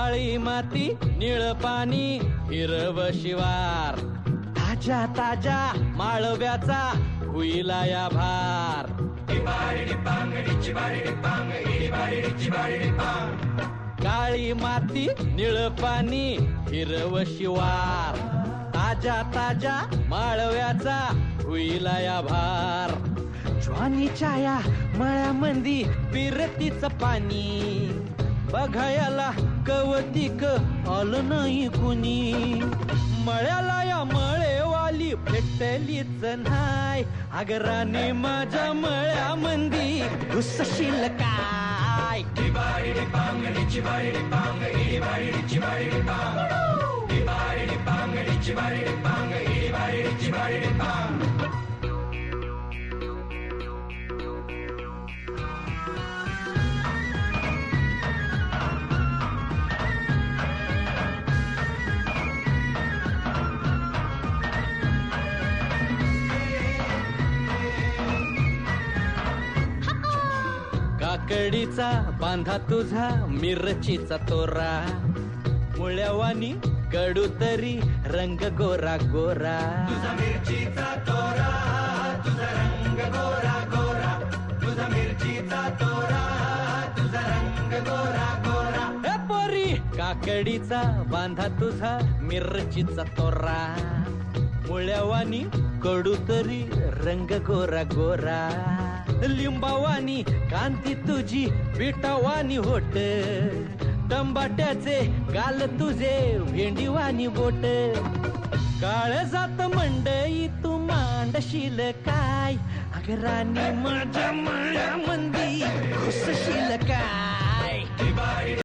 काळी माती निळ पाणी हिरव शिवार ताज्या ताज्या माळव्याचा हुईला या भार काळी माती निळ पाणी हिरव शिवार ताज्या ताज्या माळव्याचा हुईला या भार ज्वानीच्या या मळ्यामंदी पिरतीचं पाणी बघायला कवतिक आलं नाही कुणी मळ्याला या मळेवाली भेटलीच नाही अगराने माझ्या मळ्यामंदी घुसशील काय काकडीचा बांधा तुझा मिरचीचा तोरा मुळ्यावानी कडू तरी रंग गोरा गोरा तुझा मिरचीचा तोरा तुझा रंग गोरा गोरा तुझा मिरचीचा तोरा तुझा रंग गोरा गोरा हे पोरी काकडीचा बांधा तुझा मिरचीचा तोरा मुळ्यावानी कडू तरी रंग गोरा गोरा लिंबावानी कांती तुझी बिटावानी होट टंबाट्याचे गाल तुझे भेंडीवानी बोट काळजात मंडई तू मांडशील काय अगरानी माझ्या मळ्यामंदी घुसशील काय